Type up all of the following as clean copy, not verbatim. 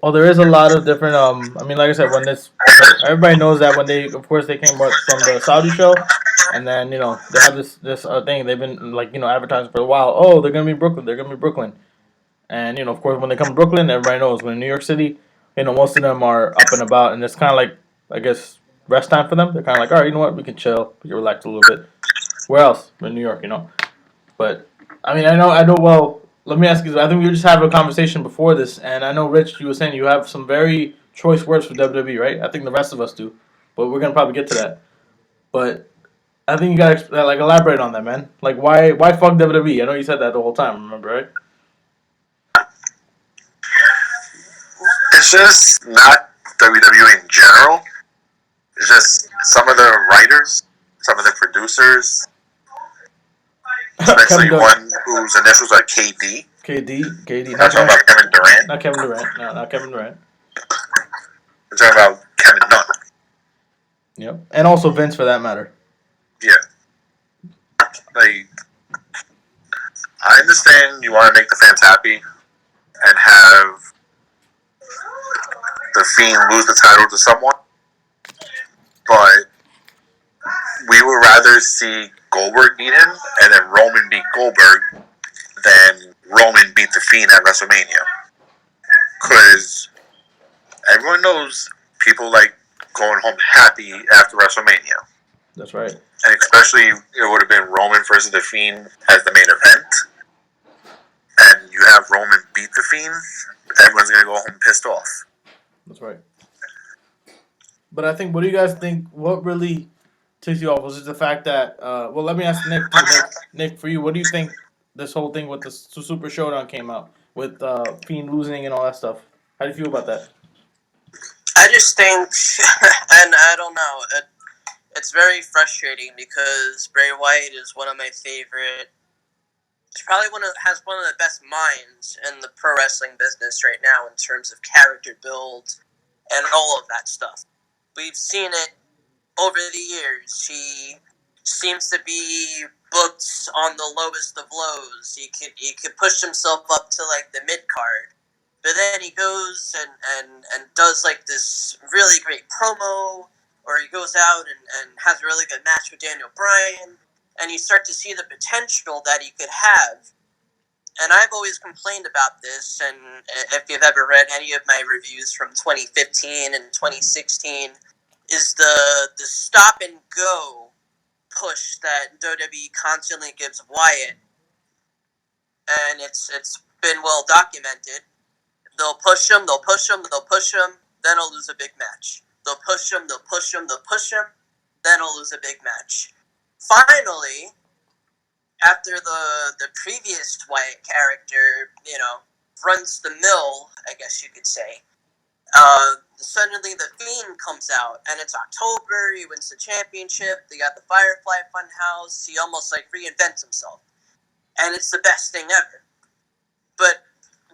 Well, there is a lot of different. I mean, like I said, when this, everybody knows that when they, of course, they came from the Saudi show, and then they have this thing. They've been like advertising for a while. Oh, they're gonna be in Brooklyn. They're gonna be in Brooklyn, and of course, when they come to Brooklyn, everybody knows. When in New York City, most of them are up and about, and it's kind of like I guess rest time for them. They're kind of like, all right, you know what, we can chill, we can relax a little bit. Where else? In New York. But I mean, I know. Well, let me ask you. I think we were just having a conversation before this, and I know Rich, you were saying you have some very choice words for WWE, right? I think the rest of us do, but we're gonna probably get to that. But I think you gotta like elaborate on that, man. Like, why fuck WWE? I know you said that the whole time. Remember, right? It's just not WWE in general. It's just some of the writers, some of the producers, Kevin especially Durant, one whose initials are KD. KD, I'm not talking Kevin, about Kevin Durant. not Kevin Durant, no, not Kevin Durant. I'm talking about Kevin Dunn. Yep, and also Vince for that matter. Yeah, like I understand you want to make the fans happy and have the Fiend lose the title to someone, but we would rather see Goldberg beat him and then Roman beat Goldberg than Roman beat the Fiend at WrestleMania. Because everyone knows people like going home happy after WrestleMania. That's right. And especially it would have been Roman versus the Fiend as the main event. And you have Roman beat the Fiend, everyone's going to go home pissed off. That's right. But I think, what do you guys think? What really ticks you off was just the fact that. Well, let me ask Nick too. Nick, for you, what do you think this whole thing with the Super Showdown came out with Fiend losing and all that stuff? How do you feel about that? I just think, and I don't know, it's very frustrating because Bray Wyatt is one of my favorite. He's probably has one of the best minds in the pro wrestling business right now in terms of character build and all of that stuff. We've seen it over the years. He seems to be booked on the lowest of lows. He could push himself up to like the mid card, but then he goes and does like this really great promo, or he goes out and has a really good match with Daniel Bryan, and you start to see the potential that he could have. And I've always complained about this, and if you've ever read any of my reviews from 2015 and 2016, is the stop and go push that WWE constantly gives Wyatt, and it's been well documented. They'll push him, they'll push him, they'll push him, then he'll lose a big match. They'll push him, they'll push him, they'll push him, then he'll lose a big match. Finally, after the previous Wyatt character, runs the mill, I guess you could say, suddenly the Fiend comes out, and it's October, he wins the championship, they got the Firefly Funhouse, he almost like reinvents himself. And it's the best thing ever. But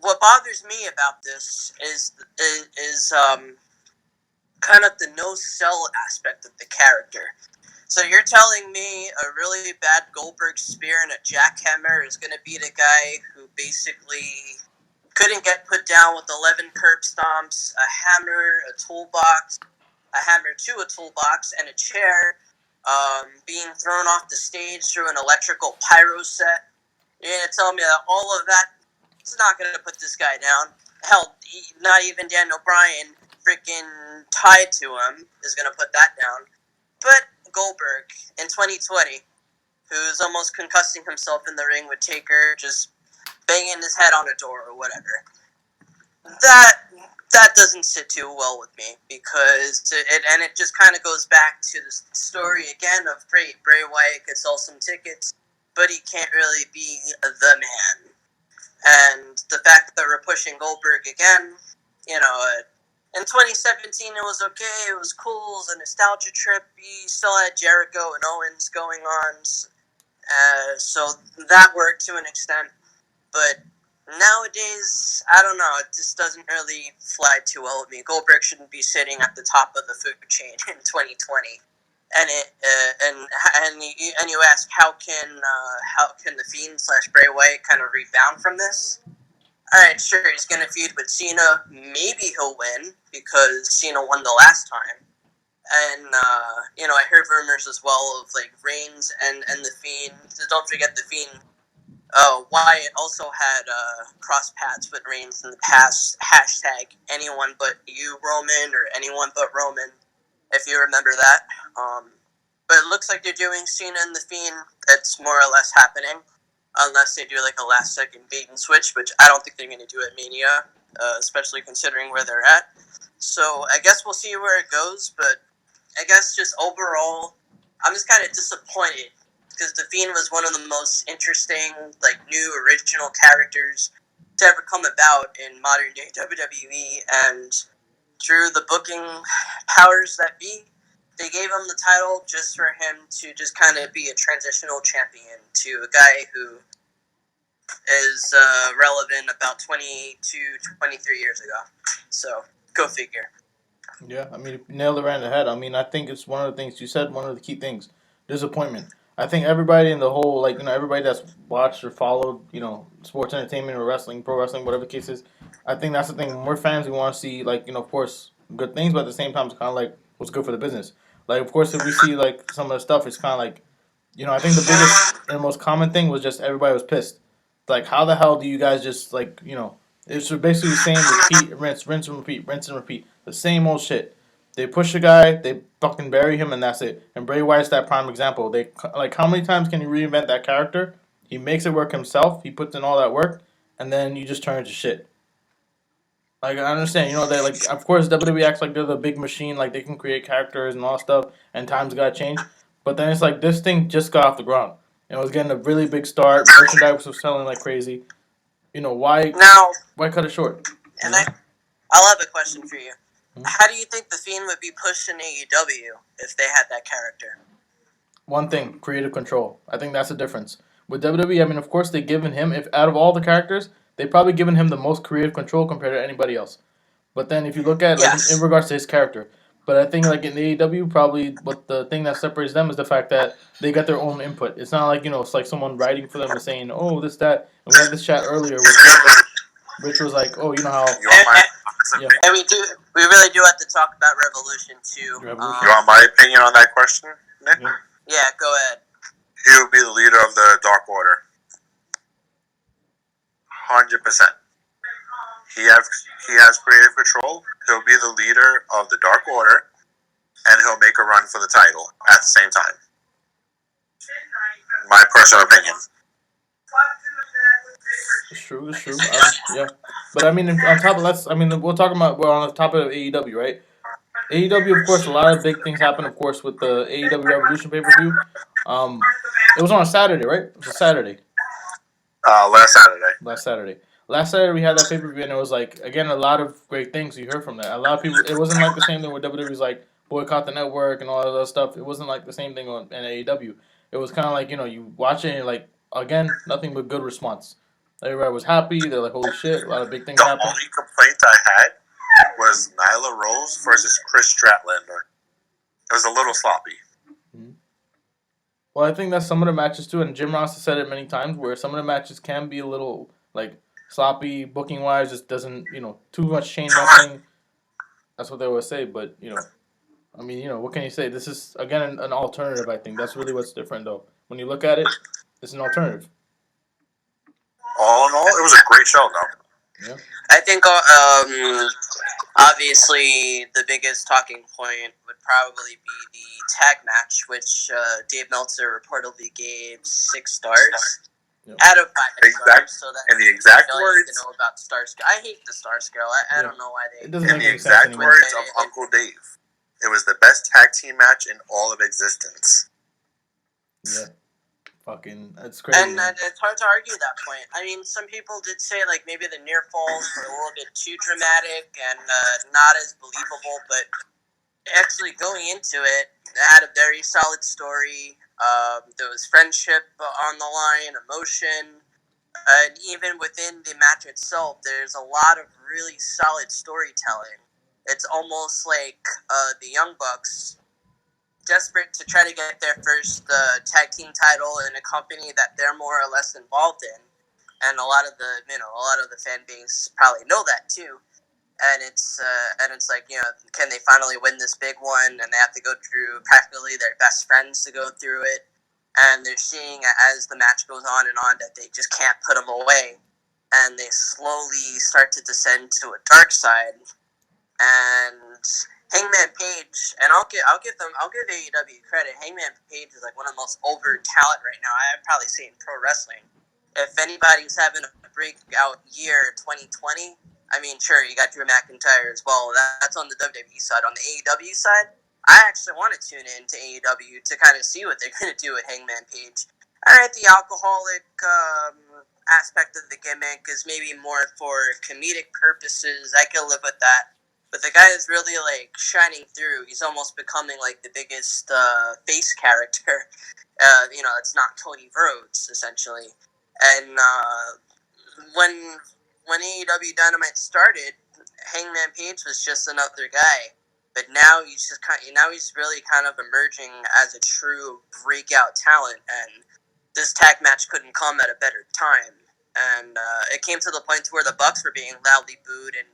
what bothers me about this is kind of the no sell aspect of the character. So you're telling me a really bad Goldberg spear and a jackhammer is going to beat a guy who basically couldn't get put down with 11 curb stomps, a hammer, a toolbox, a hammer to a toolbox, and a chair, being thrown off the stage through an electrical pyro set. You're going to tell me that all of that is not going to put this guy down. Hell, not even Daniel Bryan, freaking tied to him, is going to put that down. But Goldberg in 2020, who's almost concussing himself in the ring with Taker, just banging his head on a door or whatever. That doesn't sit too well with me because it just kind of goes back to the story again of Bray Wyatt could sell some tickets, but he can't really be the man. And the fact that we're pushing Goldberg again, in 2017 it was okay, it was cool, it was a nostalgia trip. He still had Jericho and Owens going on, so that worked to an extent. But nowadays, I don't know, it just doesn't really fly too well with me. Goldberg shouldn't be sitting at the top of the food chain in 2020. And you ask how can the Fiend / Bray Wyatt kind of rebound from this? Alright, sure, he's gonna feud with Cena. Maybe he'll win because Cena won the last time. And, I heard rumors as well of, like, Reigns and The Fiend. So don't forget The Fiend. Wyatt also had cross paths with Reigns in the past. Hashtag anyone but you, Roman, or anyone but Roman, if you remember that. But it looks like they're doing Cena and The Fiend. It's more or less happening. Unless they do like a last second bait and switch, which I don't think they're going to do at Mania, especially considering where they're at. So I guess we'll see where it goes, but I guess just overall, I'm just kind of disappointed because The Fiend was one of the most interesting, like, new original characters to ever come about in modern day WWE, and through the booking powers that be, they gave him the title just for him to just kind of be a transitional champion to a guy who is relevant about 22, 23 years ago. So, go figure. Yeah, I mean, you nailed it right in the head. I mean, I think it's one of the things you said, one of the key things, disappointment. I think everybody in the whole, like, everybody that's watched or followed, sports entertainment or wrestling, pro wrestling, whatever the case is, I think that's the thing. When we're fans, we want to see, like, of course, good things, but at the same time, it's kind of like what's good for the business. Like, of course, if we see, like, some of the stuff, it's kind of like, I think the biggest and most common thing was just everybody was pissed. Like, how the hell do you guys just, like, it's basically the same repeat, rinse and repeat, rinse and repeat. The same old shit. They push a guy, they fucking bury him, and that's it. And Bray Wyatt's that prime example. They, like, how many times can you reinvent that character? He makes it work himself. He puts in all that work, and then you just turn it to shit. Like, I understand, they, like, of course WWE acts like they're the big machine, like they can create characters and all stuff, and times gotta change. But then it's like this thing just got off the ground. It was getting a really big start. Merchandise was selling like crazy. Why Now, cut it short? and I'll have a question for you. Hmm? How do you think The Fiend would be pushed in AEW if they had that character? One thing, creative control. I think that's the difference. With WWE, I mean, of course, they've given him, if out of all the characters, they've probably given him the most creative control compared to anybody else. But then if you look at, like, Yes. in regards to his character, but I think, like, in AEW, probably what the thing that separates them is the fact that they got their own input. It's not like, it's like someone writing for them and saying, oh, this, that. And we had this chat earlier with Rich was like, oh, you know how... You want my Yeah. And we really do have to talk about Revolution too. Revolution. You want my opinion on that question, Nick? Yeah, go ahead. He would be the leader of the Dark Order. 100%. He has creative control. He'll be the leader of the Dark Order, and he'll make a run for the title at the same time. My personal opinion. It's true. Yeah. But I mean, on top of we're talking about, we're on the top of AEW, right? AEW, of course, a lot of big things happen, of course, with the AEW Revolution pay-per-view. It was on a Saturday, right? It was a Saturday. Last Saturday. Last Saturday we had that pay-per-view, and it was like, again, a lot of great things you heard from that. A lot of people, it wasn't like the same thing where WWE was like, boycott the network and all that other stuff. It wasn't like the same thing in AEW. It was kind of like, you watch it and you're like, again, nothing but good response. Everybody was happy. They're like, holy shit, a lot of big things The happened. only complaint I had was Nyla Rose versus Chris Statlander. It was a little sloppy. Well, I think that's some of the matches too, and Jim Ross has said it many times, where some of the matches can be a little, like, sloppy booking wise. Just doesn't, too much chain wrestling. That's what they always say, but I mean, what can you say? This is again an alternative. I think that's really what's different, though. When you look at it, it's an alternative. All in all, it was a great show, though. Yeah. I think obviously the biggest talking point would probably be the tag match, which Dave Meltzer reportedly gave 6 stars. Yep. Out of 5 stars, so that in the exact words, to know about Star Scale. I hate the Star Scale. I don't know why they. It doesn't in make the any sense exact anymore. words of Uncle Dave, it was the best tag team match in all of existence. Yeah. Fucking, that's crazy. And it's hard to argue that point. I mean, some people did say, like, maybe the near falls were a little bit too dramatic and not as believable, but actually going into it had a very solid story. There was friendship on the line, emotion, and even within the match itself, there's a lot of really solid storytelling. It's almost like the Young Bucks, desperate to try to get their first tag team title in a company that they're more or less involved in, and a lot of the fan base probably know that too. And it's like, can they finally win this big one? And they have to go through practically their best friends to go through it. And they're seeing as the match goes on and on that they just can't put them away, and they slowly start to descend to a dark side. And Hangman Page, and I'll give AEW credit. Hangman Page is like one of the most over talent right now I'd probably say in pro wrestling. If anybody's having a breakout year 2020, I mean, sure, you got Drew McIntyre as well. That's on the WWE side. On the AEW side, I actually want to tune in to AEW to kind of see what they're going to do with Hangman Page. All right, the alcoholic aspect of the gimmick is maybe more for comedic purposes. I can live with that. But the guy is really like shining through. He's almost becoming like the biggest face character. It's not Cody Rhodes essentially. And when AEW Dynamite started, Hangman Page was just another guy. But now he's really kind of emerging as a true breakout talent. And this tag match couldn't come at a better time. And it came to the point where the Bucks were being loudly booed and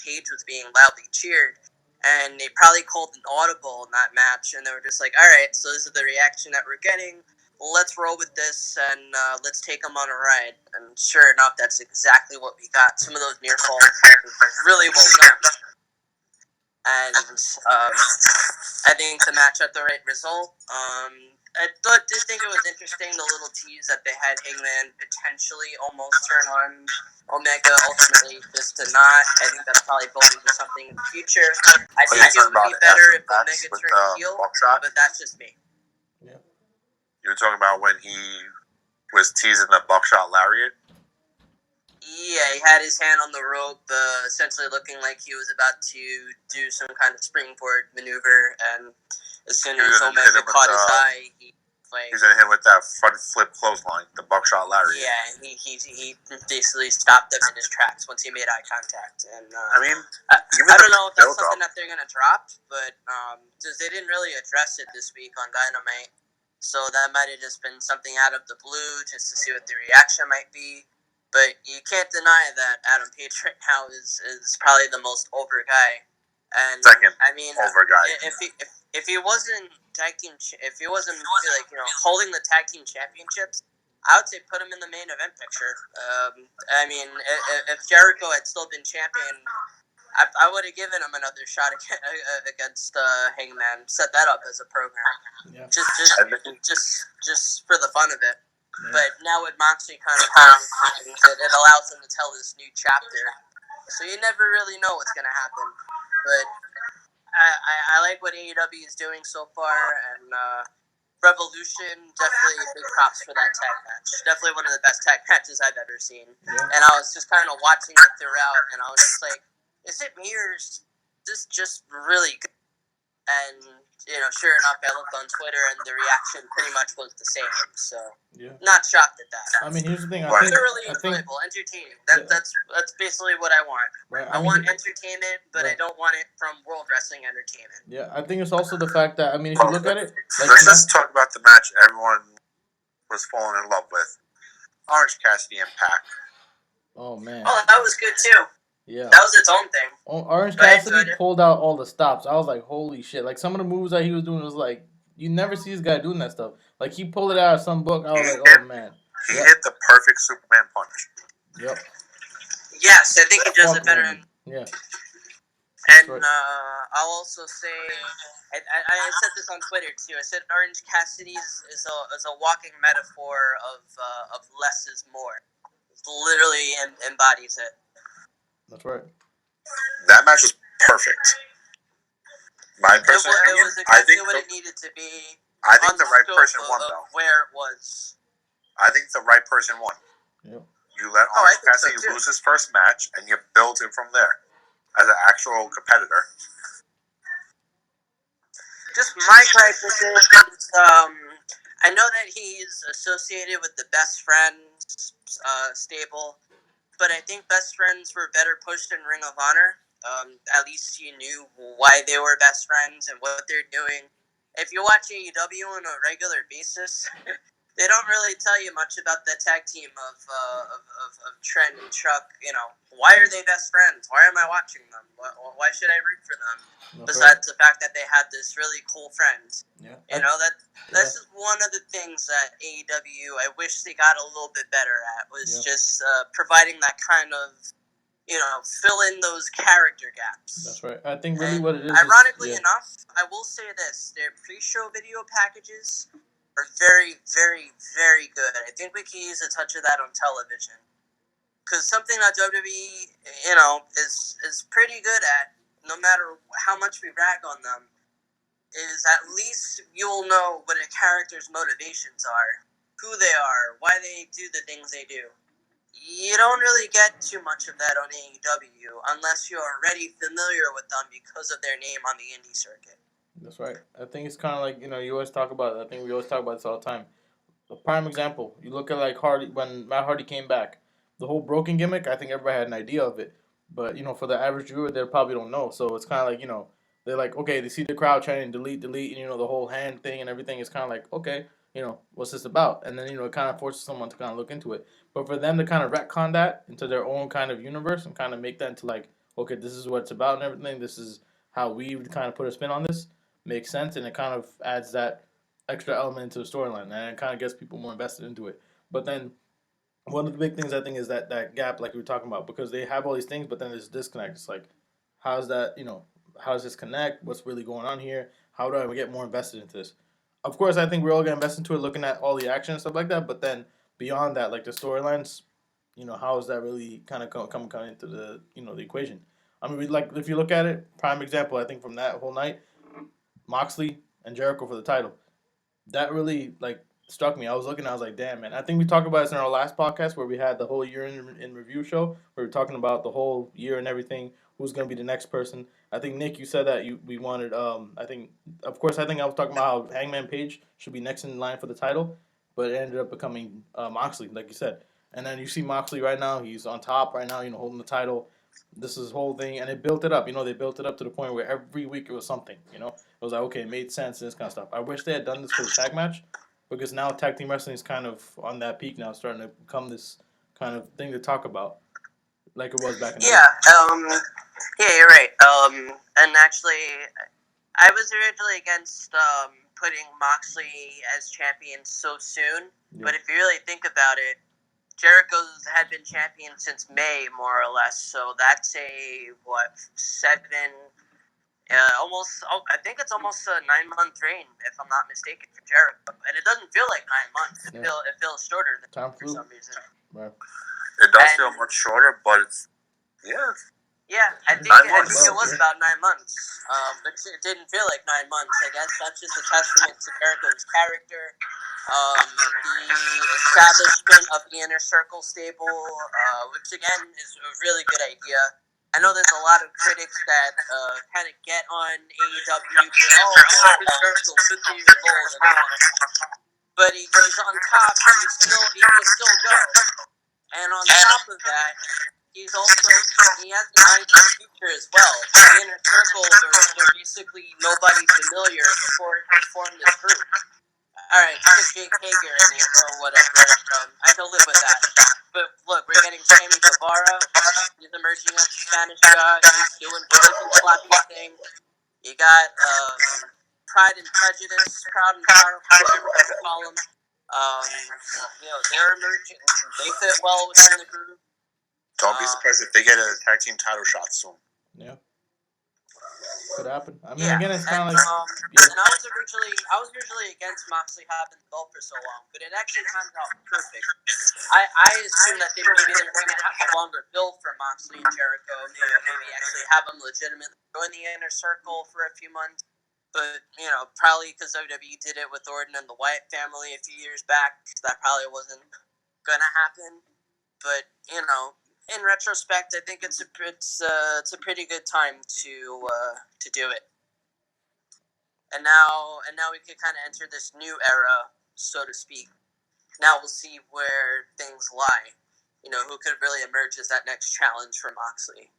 Page was being loudly cheered. And they probably called an audible in that match. And they were just like, all right, so this is the reaction that we're getting. Let's roll with this and let's take them on a ride. And sure enough, that's exactly what we got. Some of those near falls really well done. And I think the match had the right result. I did think it was interesting, the little tease that they had Hangman potentially almost turn on Omega, ultimately just to not. I think that's probably building to something in the future. I think it would be better if Omega turned heel, but that's just me. Yeah. You were talking about when he was teasing the buckshot lariat? Yeah, he had his hand on the rope, essentially looking like he was about to do some kind of springboard maneuver, and as soon as Omega caught his eye, he's gonna hit with that front flip clothesline, the buckshot lariat. Yeah, he basically stopped them in his tracks once he made eye contact. And I don't know if that's something that they're gonna drop, but because they didn't really address it this week on Dynamite, so that might have just been something out of the blue just to see what the reaction might be. But you can't deny that Adam Page right now is probably the most over guy. And second, I mean, over guy. If he wasn't holding the tag team championships, I would say put him in the main event picture. I mean, if Jericho had still been champion, I would have given him another shot against Hangman. Set that up as a program, just for the fun of it. Yeah. But now with Moxley kind of it allows him to tell this new chapter. So you never really know what's going to happen. But I like what AEW is doing so far, and Revolution, definitely big props for that tag match. Definitely one of the best tag matches I've ever seen. Yeah. And I was just kind of watching it throughout, and I was just like, is it me or is this just really good? And, sure enough, I looked on Twitter, and the reaction pretty much was the same. So, not shocked at that. I mean, here's the thing. Thoroughly enjoyable, entertaining. That's basically what I want. Right. I want entertainment, but I don't want it from World Wrestling Entertainment. Yeah, I think it's also the fact that, I mean, if you look at it... let's just talk about the match everyone was falling in love with. Orange Cassidy and Pac. Oh, man. Oh, that was good, too. Yeah. That was its own thing. Orange Cassidy pulled out all the stops. I was like, holy shit. Like, some of the moves that he was doing was like, you never see this guy doing that stuff. Like, he pulled it out of some book. I was like, oh, man. He hit the perfect Superman punch. Yep. Yes, I think he does it better. Yeah. And I'll also say, I said this on Twitter, too. I said Orange Cassidy is a walking metaphor of less is more. It literally embodies it. That's right. That match was perfect. My personal opinion, it was exactly what it needed to be. I think the right person won, though. Where it was. I think the right person won. Yep. You let Orange Cassidy lose his first match, and you build him from there as an actual competitor. Just my gripe with it is, I know that he's associated with the Best Friends stable, but I think Best Friends were better pushed in Ring of Honor. At least you knew why they were best friends and what they're doing. If you watch AEW on a regular basis, They don't really tell you much about the tag team of Trent and Chuck. You know, why are they best friends? Why am I watching them? Why should I root for them? That's Besides the fact that they had this really cool friend. Yeah. You know, that's just one of the things that AEW I wish they got a little bit better at was just providing that kind of, you know, fill in those character gaps. That's right. I think really what it is. Ironically enough, I will say this: their pre-show video packages are very, very, very good. I think we can use a touch of that on television. Because something that WWE, you know, is pretty good at, no matter how much we rag on them, is at least you'll know what a character's motivations are, who they are, why they do the things they do. You don't really get too much of that on AEW unless you're already familiar with them because of their name on the indie circuit. That's right. I think it's kind of like, you know, you always talk about it. I think we always talk about this all the time. A prime example, you look at like Hardy, when Matt Hardy came back, the whole broken gimmick, I think everybody had an idea of it. But, you know, for the average viewer, they probably don't know. So it's kind of like, you know, they're like, okay, they see the crowd chanting delete, and, you know, the whole hand thing and everything is kind of like, okay, you know, what's this about? And then, you know, it kind of forces someone to kind of look into it. But for them to kind of retcon that into their own kind of universe and kind of make that into like, okay, this is what it's about and everything, this is how we would kind of put a spin on this, makes sense. And it kind of adds that extra element to the storyline, and it kind of gets people more invested into it. But then one of the big things I think is that gap, like we were talking about, because they have all these things, but then there's disconnect. It's like, how's that? You know, how does this connect? What's really going on here? How do I get more invested into this? Of course, I think we're all gonna invest into it, looking at all the action and stuff like that. But then beyond that, like the storylines, you know, how is that really kind of come into the, you know, the equation? I mean, like if you look at it, prime example, I think from that whole night, Moxley and Jericho for the title, that really like struck me. I was looking, I was like, damn, man. I think we talked about this in our last podcast where we had the whole year in review show where we were talking about the whole year and everything. Who's gonna be the next person? I think Nick, you said that we wanted. I think, of course, I think I was talking about how Hangman Page should be next in line for the title, but it ended up becoming Moxley, like you said. And then you see Moxley right now; he's on top right now, you know, holding the title. This is his whole thing, and it built it up. You know, they built it up to the point where every week it was something. You know, it was like, okay, it made sense and this kind of stuff. I wish they had done this for the tag match, because now tag team wrestling is kind of on that peak now, starting to become this kind of thing to talk about, like it was back in the day. Yeah, you're right. And actually, I was originally against putting Moxley as champion so soon, but if you really think about it, Jericho's had been champion since May, more or less. So that's a I think it's almost a 9-month reign, if I'm not mistaken, for Jericho. And it doesn't feel like 9 months. It feels shorter than Time for flew. some reason. Right. It does feel much shorter, but it's I think it was about 9 months. But it didn't feel like 9 months. I guess that's just a testament to Jericho's character. The establishment of the Inner Circle stable, which again is a really good idea. I know there's a lot of critics that kind of get on AEW for Chris Jericho 50 years old, but he's on top and he can still go. And on top of that, he has an eye for the future as well. The Inner Circle, they're basically nobody familiar before he formed this group. Alright, put Jake Hager in there or whatever. I can live with that. But look, we're getting Sammy Guevara. He's emerging as a Spanish guy. He's doing the slapping thing. You got Pride and Prejudice, Proud and Powerful, whatever you call them. You know, they're emerging. They fit well within the group. Don't be surprised if they get a tag team title shot soon. Yeah. Could happen. I mean, again, it's kind of like. And I was originally against Moxley having the belt for so long, but it actually turned out perfect. I assume that maybe they're going to have a longer build for Moxley and Jericho. Maybe actually have them legitimately join the Inner Circle for a few months. But, you know, probably because WWE did it with Orton and the Wyatt family a few years back, that probably wasn't going to happen. But, you know, in retrospect, I think it's a pretty good time to do it. And now we could kind of enter this new era, so to speak. Now we'll see where things lie. You know, who could really emerge as that next challenge for Moxley?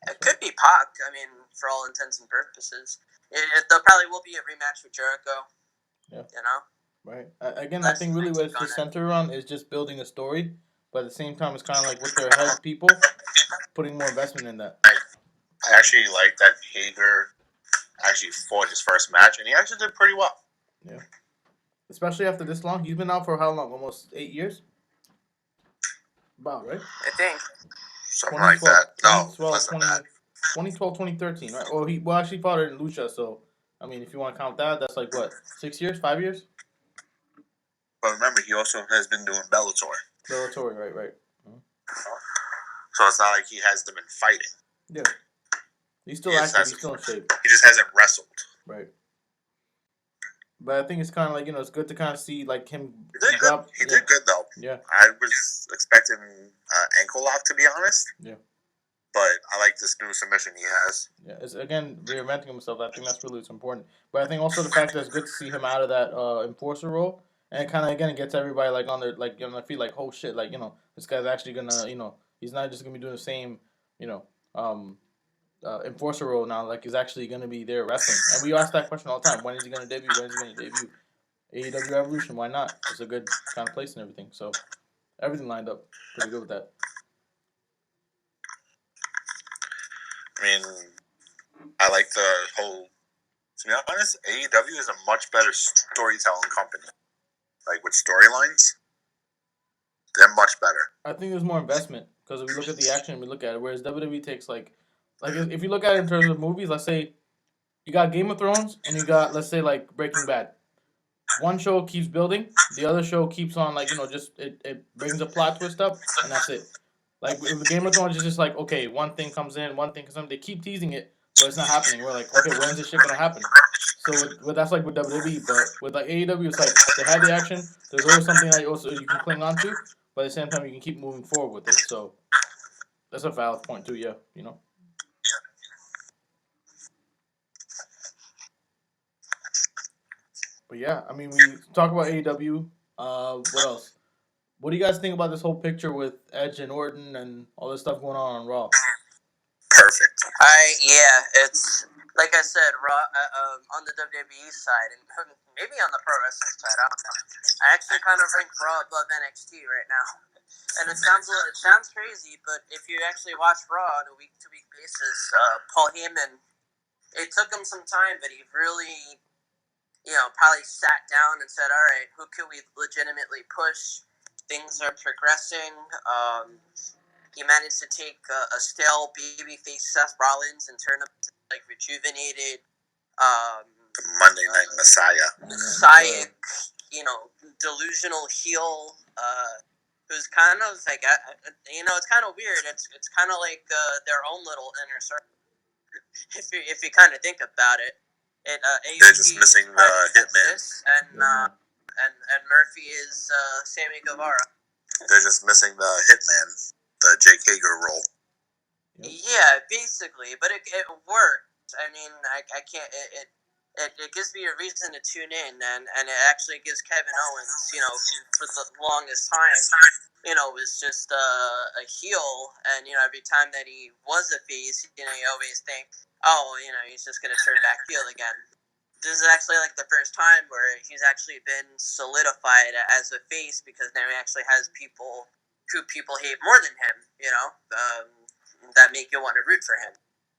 It could be Pac. I mean, for all intents and purposes, there probably will be a rematch with Jericho. Yeah. You know. Right. Again, I That's think really my what take it's on just it. centered around is just building a story, but at the same time, it's kind of like with their head people putting more investment in that. I actually like that Hager actually fought his first match, and he actually did pretty well. Yeah. Especially after this long, he's been out for how long? Almost 8 years. About right. I think. Something like that. No, less than that. 2012, 2013, right? Well, he actually fought it in Lucha, so I mean, if you want to count that, that's like what 6 years, 5 years. But remember, he also has been doing Bellator. Bellator, right. So it's not like he hasn't been fighting. Yeah. He's still He just active. He's hasn't- still in shape. He just hasn't wrestled. Right. But I think it's kind of like it's good to kind of see like him. He did good. He did good though. Yeah. I was expecting ankle lock, to be honest. Yeah. But I like this new submission he has. Yeah, it's again reinventing himself. I think that's really what's important. But I think also the fact that it's good to see him out of that enforcer role, and it kind of again gets everybody like on their feet, like oh shit, like this guy's actually gonna he's not just gonna be doing the same enforcer role now. Like he's actually gonna be there wrestling. And we ask that question all the time: when is he gonna debut? When is he gonna debut? AEW Evolution, why not? It's a good kind of place and everything. So everything lined up pretty good with that. I mean, I like the whole. To be honest, AEW is a much better storytelling company. Like with storylines, they're much better. I think there's more investment because if we look at the action, we look at it. Whereas WWE takes like if you look at it in terms of movies, let's say you got Game of Thrones and you got let's say like Breaking Bad. One show keeps building, the other show keeps on just it brings a plot twist up, and that's it. Like with the Game of Thrones, it's just like okay, one thing comes in, one thing comes in. They keep teasing it, but it's not happening. We're like, okay, when's this shit gonna happen? So with that's like with WWE, but with like AEW, it's like they have the action. There's always something that also you can cling on to, but at the same time you can keep moving forward with it. So that's a valid point too. Yeah, But yeah, I mean, we talk about AEW. What else? What do you guys think about this whole picture with Edge and Orton and all this stuff going on Raw? Perfect. It's like I said, Raw on the WWE side, and maybe on the pro wrestling side. I don't know. I actually kind of rank Raw above NXT right now, and it sounds crazy, but if you actually watch Raw on a week-to-week basis, Paul Heyman, it took him some time, but he really, probably sat down and said, "All right, who can we legitimately push?" Things are progressing. He managed to take a stale babyface Seth Rollins and turn him to like rejuvenated Monday Night Messiah. Delusional heel. Who's kind of like it's kind of weird. It's kind of like their own little inner circle. If you kind of think about it, they're just missing the Hitman, and Murphy is Sammy Guevara. They're just missing the Hitman, the Jake Hager role. Yeah, basically, but it worked. I mean, I can't. It gives me a reason to tune in, and it actually gives Kevin Owens, who for the longest time, was just a heel, and every time that he was a face, you always think, oh, he's just gonna turn back heel again. This is actually like the first time where he's actually been solidified as a face because now he actually has people who people hate more than him, that make you want to root for him.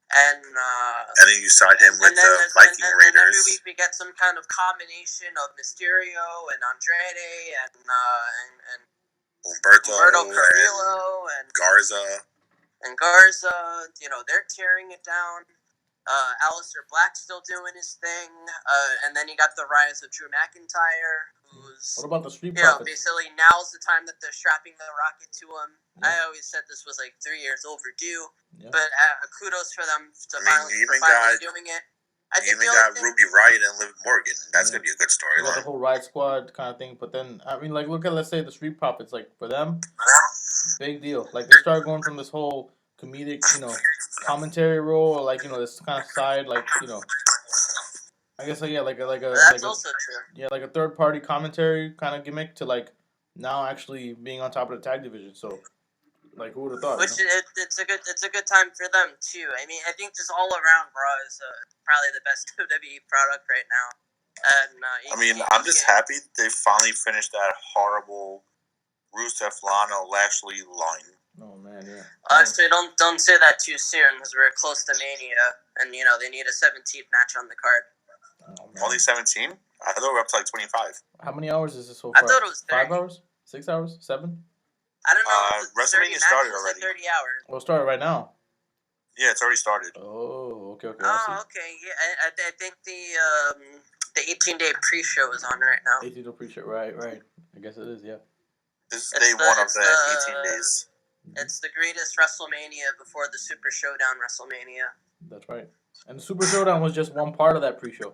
And then you side him with the Viking Raiders. And every week we get some kind of combination of Mysterio and Andrade and Humberto Carrillo and Garza. They're tearing it down. Aleister Black's still doing his thing, and then you got the rise of Drew McIntyre, who's what about the Street Profits? Basically now's the time that they're strapping the rocket to him. Yeah. I always said this was like 3 years overdue, but kudos for them to finally doing it. You even got Ruby Riott and Liv Morgan. That's gonna be a good storyline. The whole Riot Squad kind of thing, but then I mean, like, look at let's say the Street Profits. Like for them, big deal. Like they started going from this whole comedic, commentary role, or like this kind of side, like I guess that's also true. Yeah, like a third party commentary kind of gimmick to like now actually being on top of the tag division. So, like, who would have thought? Which it's a good time for them too. I mean, I think just all around Raw is probably the best WWE product right now. And I mean, I'm just happy they finally finished that horrible Rusev Lana Lashley line. Oh man, yeah. Honestly, don't say that too soon because we're close to Mania, and they need a 17th match on the card. Oh, man. Only 17? I thought we were up to like 25. How many hours is this so far? I thought it was 30. 5 hours? 6 hours? 7? I don't know. WrestleMania started already. 30 hours. Well, it started right now. Yeah, it's already started. Oh, okay. Oh, okay. Yeah, I think the 18-day pre-show is on right now. 18-day pre-show, right. I guess it is, yeah. This is day one of the 18 days. It's the greatest WrestleMania before the Super Showdown WrestleMania. That's right. And the Super Showdown was just one part of that pre-show.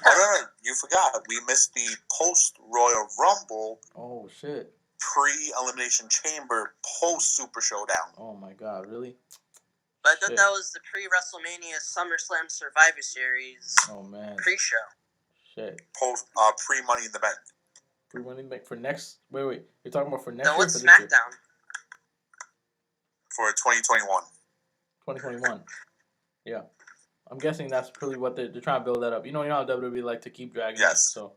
Oh, no, you forgot. We missed the post-Royal Rumble. Oh, shit. Pre-Elimination Chamber, post-Super Showdown. Oh, my God, really? But I thought that was the pre-WrestleMania SummerSlam Survivor Series pre-show. Shit. Pre-Money in the Bank. Pre-Money in the Bank for next... Wait. You're talking about for next year? No, it's SmackDown. For 2021. 2021. Yeah. I'm guessing that's really what they're trying to build that up. You know how WWE like to keep dragging it, so...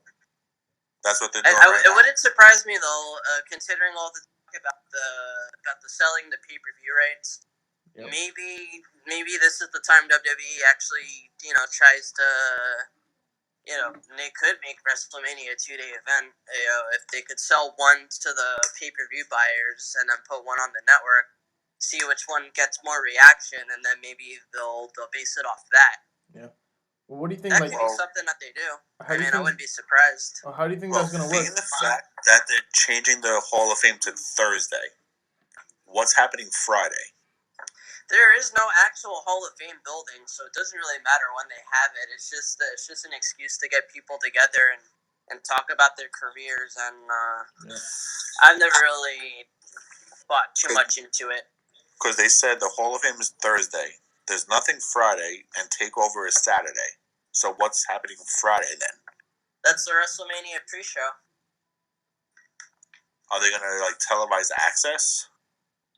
That's what they're doing right now. It wouldn't surprise me, though, considering all the talk about the selling the pay-per-view rights. Yep. Maybe this is the time WWE actually, tries to, they could make WrestleMania a 2-day event. If they could sell one to the pay-per-view buyers and then put one on the network, see which one gets more reaction, and then maybe they'll base it off that. Yeah. Well, what do you think? That could be something that they do. I wouldn't be surprised. Well, how do you think that's going to work? Being the fact that they're changing the Hall of Fame to Thursday, what's happening Friday? There is no actual Hall of Fame building, so it doesn't really matter when they have it. It's just an excuse to get people together and talk about their careers. And I've never really thought too much into it. Because they said the Hall of Fame is Thursday. There's nothing Friday, and TakeOver is Saturday. So what's happening Friday then? That's the WrestleMania pre-show. Are they gonna televise Access?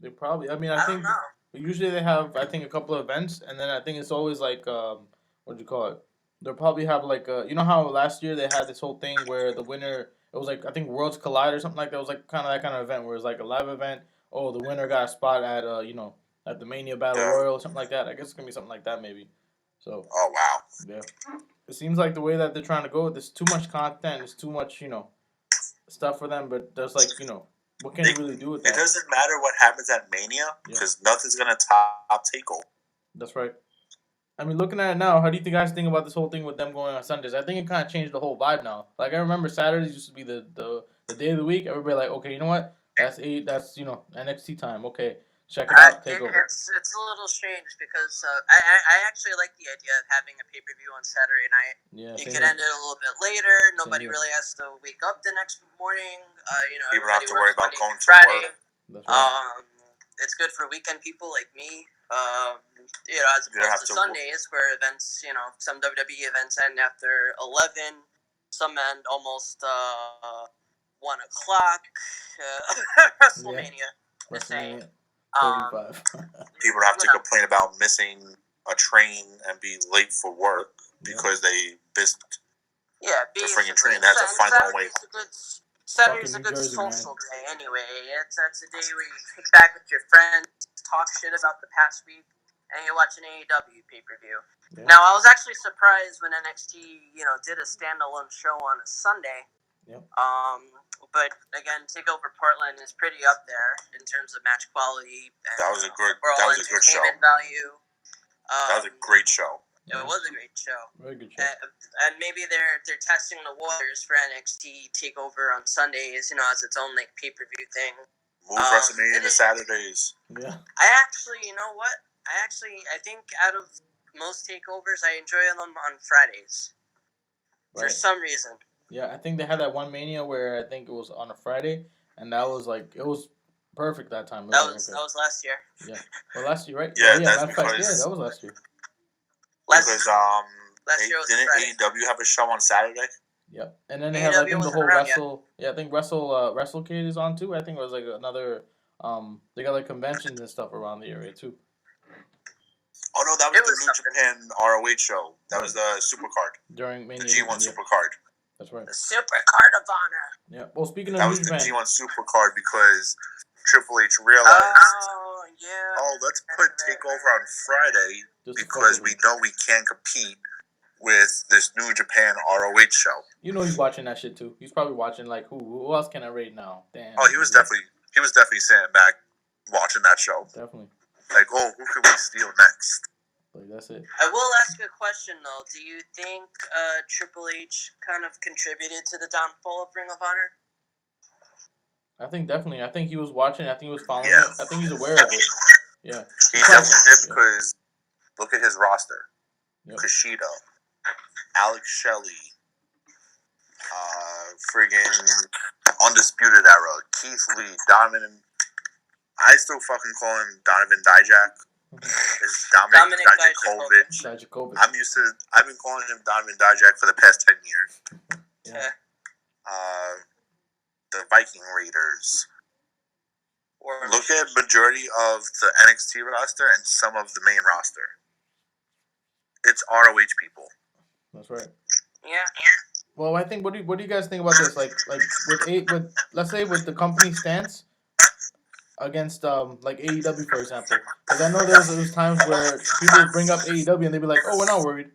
They probably. I mean, I think. Don't know. Usually they have, I think, a couple of events, and then I think it's always what do you call it? They'll probably have you know how last year they had this whole thing where the winner, it was I think Worlds Collide or something like that. It was kind of that kind of event where it was a live event. Oh, the winner got a spot at at the Mania Battle Royal or something like that. I guess it's gonna be something like that maybe. So. Oh wow. Yeah. It seems like the way that they're trying to go, there's too much content, there's too much stuff for them, but there's what can you really do with that? It doesn't matter what happens at Mania because nothing's gonna top TakeOver. That's right. I mean, looking at it now, how do you guys think about this whole thing with them going on Sundays? I think it kind of changed the whole vibe now. I remember Saturdays used to be the day of the week. Everybody okay, you know what? That's NXT time. Okay, check it out. TakeOver. It's a little strange because I actually like the idea of having a pay-per-view on Saturday night. Yeah, you could end it a little bit later. Nobody really has to wake up the next morning. People don't have to worry about going to Friday. That's right. It's good for weekend people like me. As opposed to Sundays where events, some WWE events end after 11. Some end almost 1 o'clock. WrestleMania. Just saying. 35. People have to complain about missing a train and be late for work because they missed the freaking train. They have to find their own way. Saturday's a good social day anyway. That's a day where you kick back with your friends, talk shit about the past week, and you watch an AEW pay-per-view. Yeah. Now, I was actually surprised when NXT, did a standalone show on a Sunday. Yep. But again, TakeOver Portland is pretty up there in terms of match quality. And, that was a good show. Value. That was a great show. It was a great show. Very good show. And maybe they're testing the waters for NXT TakeOver on Sundays, as its own pay-per-view thing. Move WrestleMania to Saturdays. Yeah. I actually, you know what? I think out of most takeovers, I enjoy them on Fridays. Right. For some reason. Yeah, I think they had that one Mania where I think it was on a Friday, and that was it was perfect that time. That was last year. Yeah. Well, last year, right? Yeah, that's because... that was last year. Last year was didn't AEW have a show on Saturday? Yep. And then they have the whole Wrestle. Yeah, I think WrestleCade is on too. I think it was another. They got conventions and stuff around the area too. Oh no, that was the New Japan ROH show. That was the Supercard. During Mania The G1 weekend, yeah. Supercard. That's right. The Supercard of Honor. Yeah. Well, speaking of That New was Japan, the G1 Supercard because Triple H realized, Oh, yeah. oh, let's put TakeOver on Friday just to because fuck we with him. know we can't compete with this New Japan ROH show. You know he's watching that shit too. He's probably watching like who else can I rate now? Damn. Oh, he was definitely sitting back watching that show. Definitely. Like, oh, who can we steal next? Like that's it. I will ask a question though. Do you think Triple H kind of contributed to the downfall of Ring of Honor? I think definitely. I think he was watching. I think he was following Yeah. it. I think he's aware of it. Yeah. He definitely did because look at his roster. Yep. Kushida, Alex Shelley, friggin' Undisputed Era, Keith Lee, Donovan. I still fucking call him Donovan Dijak. It's Dominic Dijakovic. Dijakovic. I've been calling him Donovan Dijak for the past 10 years. Yeah. The Viking Raiders. Or Look at majority of the NXT roster and some of the main roster. It's ROH people. That's right. yeah. Well, I think what do you guys think about this? Like with let's say with the company stance against like AEW for example, because I know there's times where people bring up AEW and they be like, oh, we're not worried.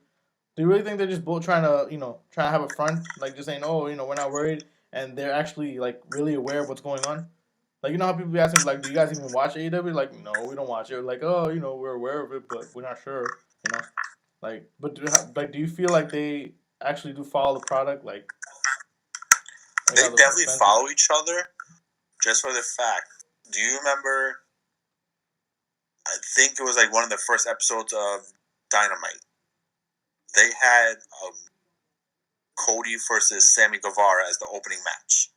Do you really think they're just both trying to have a front, like just saying, oh, we're not worried, and they're actually like really aware of what's going on? Like, you know how people be asking like, do you guys even watch AEW? Like, no, we don't watch it. Like, oh, we're aware of it, but we're not sure. Like, but do you feel like they actually do follow the product? Like They definitely follow each other, just for the fact. Do you remember? I think it was like one of the first episodes of Dynamite. They had Cody versus Sammy Guevara as the opening match.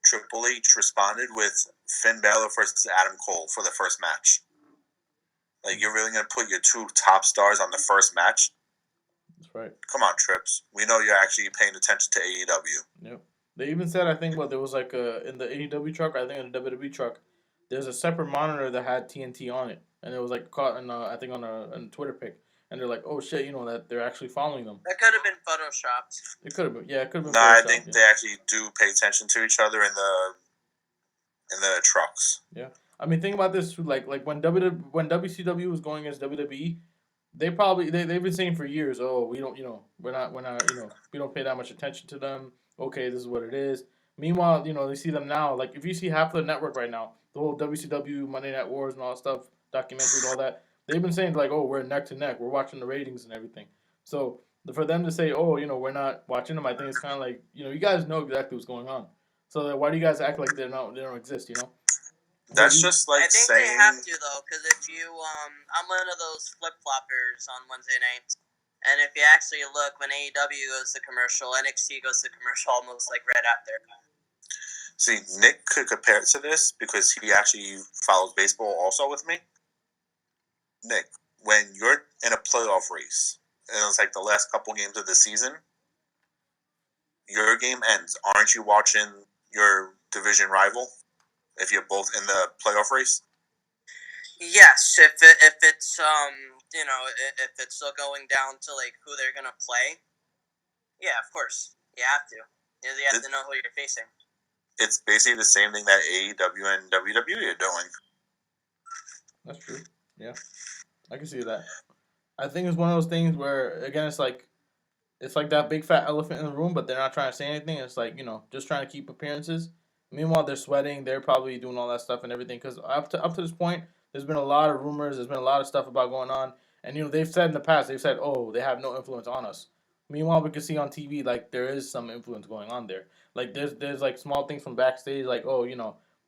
Triple H responded with Finn Balor versus Adam Cole for the first match. Like, you're really going to put your two top stars on the first match? That's right. Come on, Trips. We know you're actually paying attention to AEW. Yep. They even said, I think, there was like in the AEW truck, I think in the WWE truck, there's a separate monitor that had TNT on it. And it was like caught in, I think, on a Twitter pic. And they're like, oh shit, that they're actually following them. That could have been photoshopped. It could have been, yeah, it could have been. No, I think they actually do pay attention to each other in the trucks. Yeah, I mean, think about this: like when WCW was going against WWE, they've been saying for years, oh, we don't, we're not, we don't pay that much attention to them. Okay, this is what it is. Meanwhile, they see them now. Like if you see half the network right now, the whole WCW, Monday Night Wars, and all that stuff, documentaries, all that. They've been saying like, oh, we're neck to neck. We're watching the ratings and everything. So for them to say, oh, we're not watching them, I think it's kind of like, you guys know exactly what's going on. So why do you guys act like they don't exist? That's just like I think saying. They have to though, because if you, I'm one of those flip floppers on Wednesday nights, and if you actually look when AEW goes to commercial, NXT goes to commercial almost like right after. See, Nick could compare it to this because he actually follows baseball also with me. Nick, when you're in a playoff race, and it's like the last couple games of the season, your game ends. Aren't you watching your division rival if you're both in the playoff race? Yes, if it's if it's still going down to like who they're gonna play, yeah, of course you have to. You have to know who you're facing. It's basically the same thing that AEW and WWE are doing. That's true. Yeah, I can see that. I think it's one of those things where, again, it's like that big fat elephant in the room, but they're not trying to say anything. It's like, just trying to keep appearances. Meanwhile, they're sweating. They're probably doing all that stuff and everything. Because up to this point, there's been a lot of rumors. There's been a lot of stuff about going on. And, they've said in the past, oh, they have no influence on us. Meanwhile, we can see on TV, like, there is some influence going on there. Like, there's like, small things from backstage, like, oh,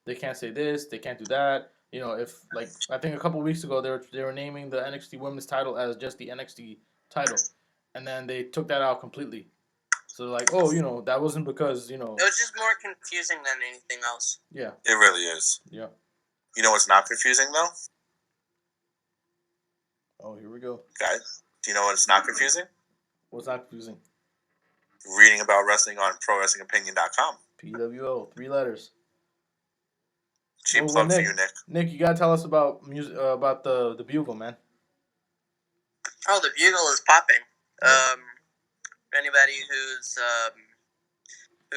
they can't say this, they can't do that. If, like, I think a couple of weeks ago, they were naming the NXT Women's title as just the NXT title. And then they took that out completely. So, like, oh, that wasn't because, It was just more confusing than anything else. Yeah. It really is. Yeah. You know what's not confusing, though? Oh, here we go. Guys, do you know what's not confusing? What's not confusing? Reading about wrestling on ProWrestlingOpinion.com. PWO, 3 letters. Cheap Well, plug for Nick, you, Nick. Nick, you gotta tell us about music, about the Bugle, man. Oh, the Bugle is popping. Yeah. Anybody who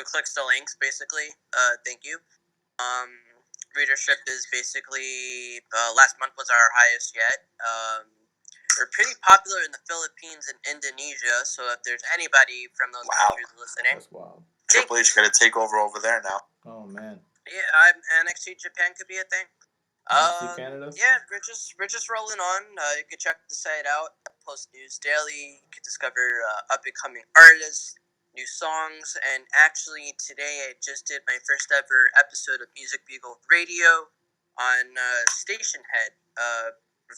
clicks the links, basically, thank you. Readership is basically last month was our highest yet. We're pretty popular in the Philippines and Indonesia, so if there's anybody from those countries listening, That's wild. Triple H got to take over there now. Oh man. yeah, NXT Japan could be a thing. NXT Canada. Yeah, we're just rolling on. You can check the site out. Post news daily. You can discover up and coming artists, new songs, and actually today I just did my first ever episode of Music Bugle Radio on Station Head.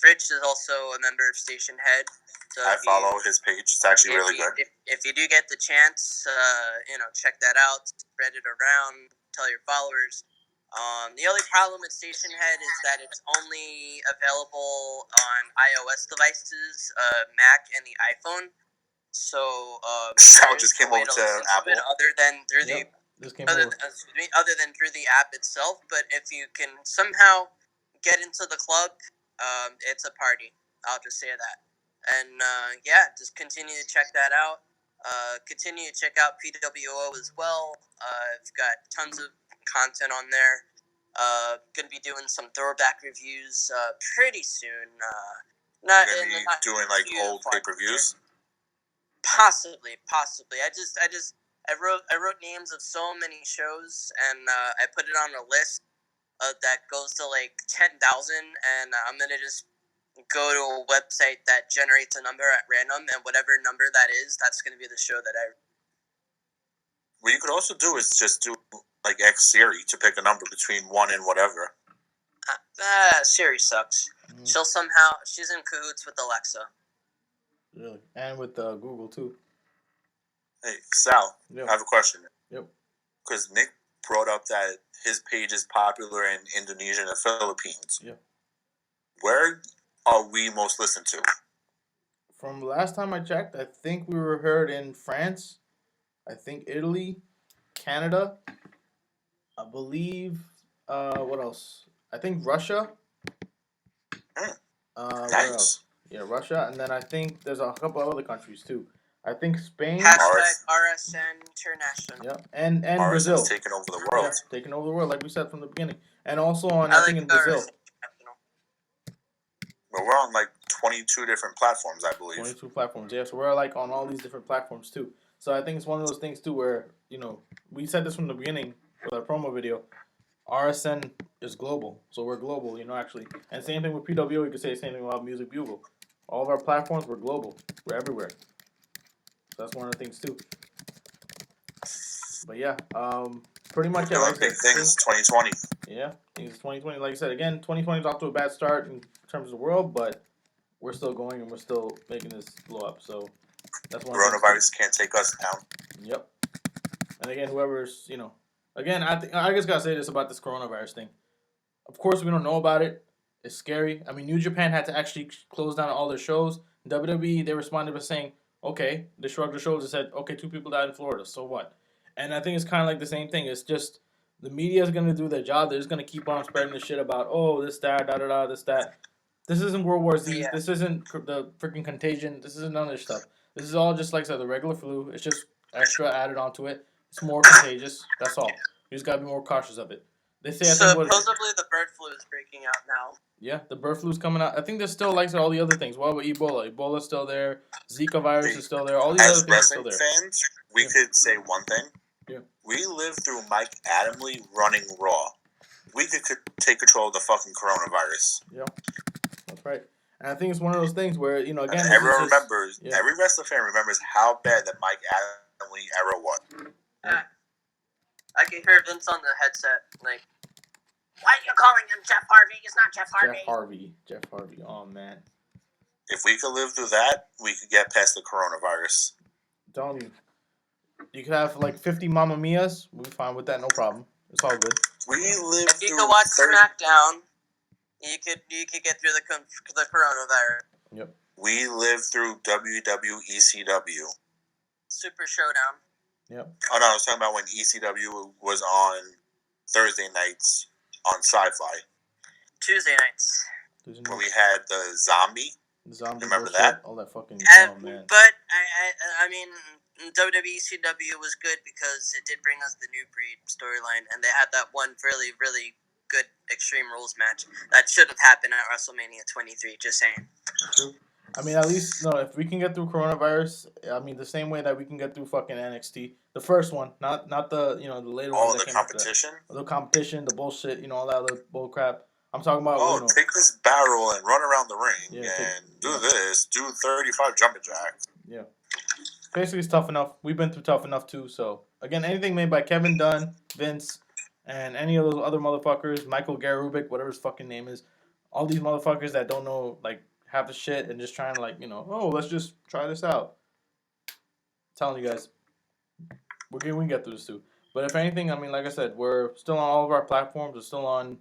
Rich is also a member of Station Head. So I follow his page. It's actually really good. If you do get the chance, check that out. Spread it around. Tell your followers. The only problem with Station Head is that it's only available on iOS devices, Mac, and the iPhone. So it just came over to Apple. Other than through other than through the app itself. But if you can somehow get into the club, it's a party. I'll just say that. And just continue to check that out. Continue to check out PWO as well. I've got tons of content on there. Gonna be doing some throwback reviews pretty soon. Not doing like old pay-per-views. Possibly. I wrote names of so many shows, and I put it on a list that goes to like 10,000, and I'm gonna just go to a website that generates a number at random, and whatever number that is, that's gonna be the show that I. What you could also do is just do like X Siri to pick a number between 1 and whatever. Siri sucks. She's in cahoots with Alexa. Really? And with Google too. Hey, Sal, Yep. I have a question. Yep. Because Nick brought up that his page is popular in Indonesia and the Philippines. Yep. Where are we most listened to? From last time I checked, I think we were heard in France, I think Italy, Canada, I believe, what else? I think Russia. Where else? Yeah, Russia, and then I think there's a couple of other countries too. I think Spain. #RSN International. Yeah, and RSN's Brazil. taking over the world. Yeah, taking over the world, like we said from the beginning, and also on I think in Brazil. But we're on like 22 different platforms, I believe. 22 platforms, yeah. So we're like on all these different platforms too. So I think it's one of those things too where we said this from the beginning with our promo video. RSN is global, so we're global, actually. And same thing with PWO. You could say the same thing about Music Bugle. All of our platforms, we're global. We're everywhere. So that's one of the things too. But yeah, pretty much it. Like big things, 2020. Yeah, I think it's 2020. Like I said, again, 2020 is off to a bad start in terms of the world, but we're still going and we're still making this blow up. So that's one. Coronavirus can't take us down. Yep. And again, whoever's again, I just gotta say this about this coronavirus thing. Of course, we don't know about it. It's scary. I mean, New Japan had to actually close down all their shows. WWE, they responded by saying, okay, they shrugged their shoulders and said, okay, 2 people died in Florida, so what? And I think it's kind of like the same thing. It's just the media is going to do their job. They're just going to keep on spreading the shit about, this, that, da-da-da, this, that. This isn't World War Z. Yeah. This isn't the freaking Contagion. This isn't none of this stuff. This is all just, like I said, the regular flu. It's just extra added onto it. It's more contagious. That's all. You just got to be more cautious of it. They say supposedly the bird flu is breaking out now. Yeah, the bird flu's coming out. I think there's still like all the other things. What about Ebola? Ebola's still there. Zika virus is still there. All these other things are still there. As wrestling fans, we could say one thing. Yeah. We lived through Mike Adamle running Raw. We could take control of the fucking coronavirus. Yeah, that's right. And I think it's one of those things where again, everyone remembers. Yeah. Every wrestling fan remembers how bad the Mike Adamle era was. I can hear Vince on the headset, like, why are you calling him Jeff Harvey? He's not Jeff Harvey. Jeff Harvey. Oh, man. If we could live through that, we could get past the coronavirus. I'm telling you. You could have, 50 Mamma Mias. We'll be fine with that. No problem. It's all good. If you could watch SmackDown, you could get through the coronavirus. Yep. We lived through WWECW. Super Showdown. Yep. Oh, no, I was talking about when ECW was on Thursday nights on Sci-Fi. Tuesday nights. When we had the zombie. Remember bullshit, that? all that fucking. And, Oh man. But I mean, WWE CW was good because it did bring us the New Breed storyline, and they had that one really, really good Extreme Rules match that should have happened at WrestleMania 23. Just saying. True. I mean, at least if we can get through coronavirus, I mean, the same way that we can get through fucking NXT, the first one, not the the later ones. Oh, the competition. The competition, the bullshit, all that other bull crap. I'm talking about. Oh, take this barrel and run around the ring do this. Do 35 jumping jacks. Yeah. Basically, it's tough enough. We've been through tough enough too. So again, anything made by Kevin Dunn, Vince, and any of those other motherfuckers, Michael Garubik, whatever his fucking name is, all these motherfuckers that don't know half the shit and just trying to let's just try this out. I'm telling you guys, we can get through this too. But if anything, I mean, like I said, we're still on all of our platforms. We're still on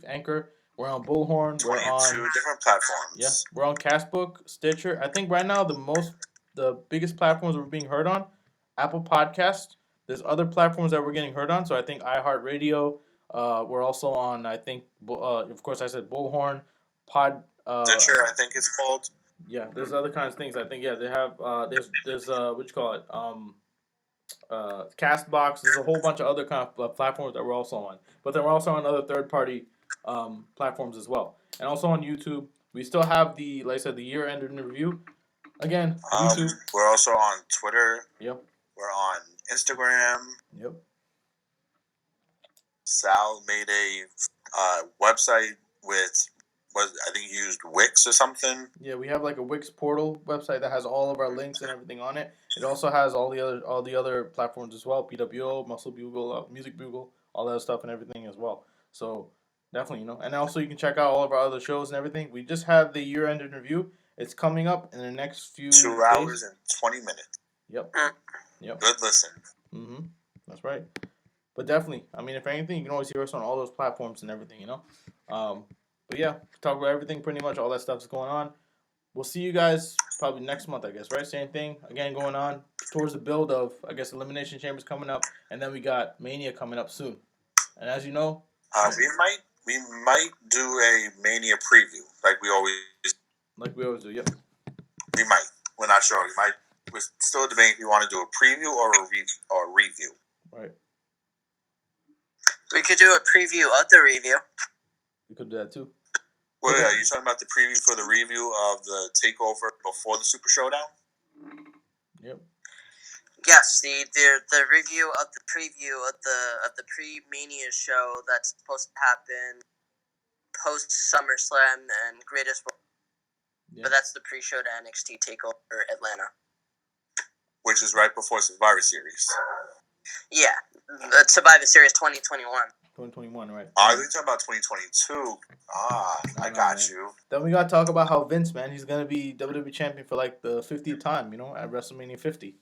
Anchor. We're on Bullhorn. We're on 22 different platforms. Yeah, we're on Castbook, Stitcher. I think right now the biggest platforms we're being heard on, Apple Podcast. There's other platforms that we're getting heard on. So I think iHeartRadio. We're also on. I think of course I said Bullhorn, Stitcher, I think it's called. Yeah, there's other kinds of things. I think they have. There's what you call it. Castbox. There's a whole bunch of other kind of platforms that we're also on. But then we're also on other third-party platforms as well, and also on YouTube. We still have the year-end in review. Again, YouTube. We're also on Twitter. Yep. We're on Instagram. Yep. Sal made a website with. I think you used Wix or something. Yeah, we have a Wix portal website that has all of our links and everything on it. It also has all the other platforms as well, PWO, Muscle Bugle, Music Bugle, all that stuff and everything as well. So definitely, and also you can check out all of our other shows and everything. We just had the year-end review. It's coming up in the next few 2 hours and 20 minutes. Yep. Good listen. Mm-hmm. That's right. But definitely, I mean, if anything, you can always hear us on all those platforms and everything, But yeah, talk about everything, pretty much all that stuff's going on. We'll see you guys probably next month, I guess, right? Same thing, again, going on towards the build of, I guess, Elimination Chamber's coming up, and then we got Mania coming up soon. And as you know... we might do a Mania preview, like we always do, yep. We might. We're not sure. We're still debating if we want to do a preview or a review. Right. We could do a preview of the review. We could do that too. Well, yeah, you talking about the preview for the review of the takeover before the Super Showdown? Yep. Yes, the review of the preview of the pre-Mania show that's supposed to happen post SummerSlam and Greatest World. Yep. But that's the pre-show to NXT Takeover Atlanta, which is right before Survivor Series. Yeah, Survivor Series 2021. 2021, right? Oh, you're talking about 2022. I got you. Then we got to talk about how Vince, man, he's going to be WWE champion for the 50th time, at WrestleMania 50.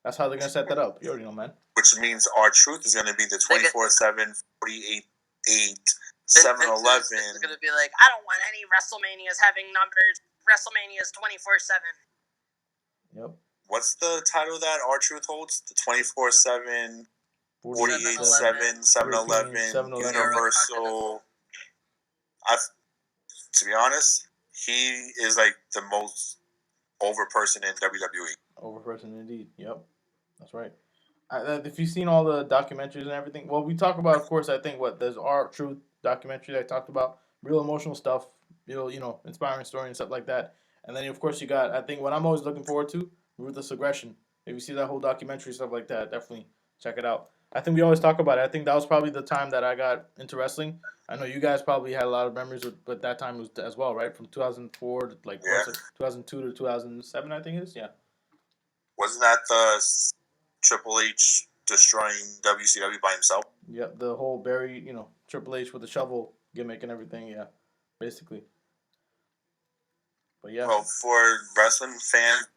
That's how they're going to set that up. You already know, man. Which means R-Truth is going to be the 24/7, 48/8, 7-Eleven. It's going to be like, I don't want any WrestleManias having numbers. WrestleMania's 24/7. Yep. What's the title that R-Truth holds? The 24/7... 48/7, 7-Eleven, Universal. To be honest, he is the most over person in WWE. Over person indeed. Yep, that's right. If you've seen all the documentaries and everything, well, we talk about, of course, I think there's R-Truth documentary that I talked about, real emotional stuff, inspiring story and stuff like that. And then of course you got, I think what I'm always looking forward to, Ruthless Aggression. If you see that whole documentary stuff like that, definitely check it out. I think we always talk about it. I think that was probably the time that I got into wrestling. I know you guys probably had a lot of memories with that time as well, right? From 2004 to 2002 to 2007, I think it is. Yeah. Wasn't that the Triple H destroying WCW by himself? Yeah, the whole Barry, Triple H with the shovel gimmick and everything. Yeah, basically. But yeah. Well, for wrestling fans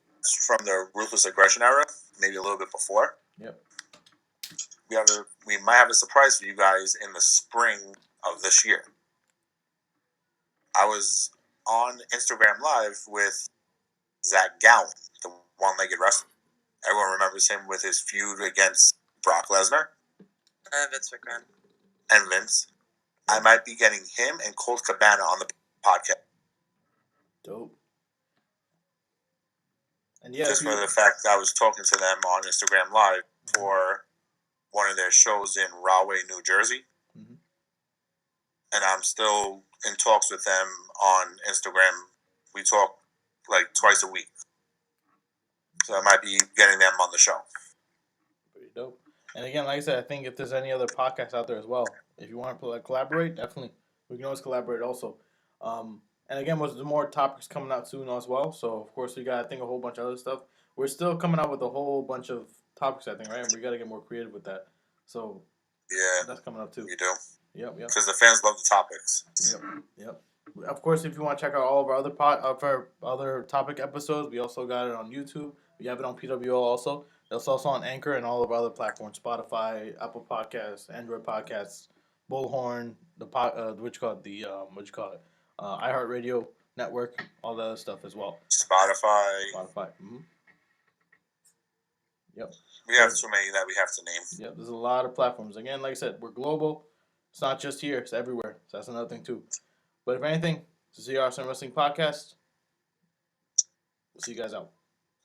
from the Ruthless Aggression era, maybe a little bit before. Yep. We might have a surprise for you guys in the spring of this year. I was on Instagram Live with Zach Gallen, the one-legged wrestler. Everyone remembers him with his feud against Brock Lesnar. Vince McMahon. And Vince. I might be getting him and Colt Cabana on the podcast. Dope. And yeah, Just for the fact that I was talking to them on Instagram Live for one of their shows in Rahway, New Jersey. Mm-hmm. And I'm still in talks with them on Instagram. We talk like twice a week. So I might be getting them on the show. Pretty dope. And again, like I said, I think if there's any other podcasts out there as well, if you want to collaborate, definitely. We can always collaborate also. And again, there's more topics coming out soon as well. So, of course, we got, I think, a whole bunch of other stuff. We're still coming out with a whole bunch of topics, I think, right? And we got to get more creative with that. So, yeah, that's coming up too. You do. Yep. Because the fans love the topics. Yep. Of course, if you want to check out all of our other topic episodes, we also got it on YouTube. We have it on PWO also. It's also on Anchor and all of our other platforms: Spotify, Apple Podcasts, Android Podcasts, Bullhorn, iHeartRadio network, all that other stuff as well. Spotify. Mm-hmm. Yep. We have too many that we have to name. Yep. There's a lot of platforms. Again, like I said, we're global. It's not just here; it's everywhere. So that's another thing too. But if anything, this is the Arsenal Wrestling Podcast. We'll see you guys out.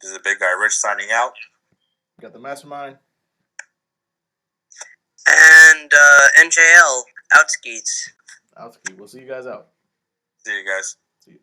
This is the Big Guy Rich signing out. We got the Mastermind. And NJL, Outskis. We'll see you guys out. See you guys. See you.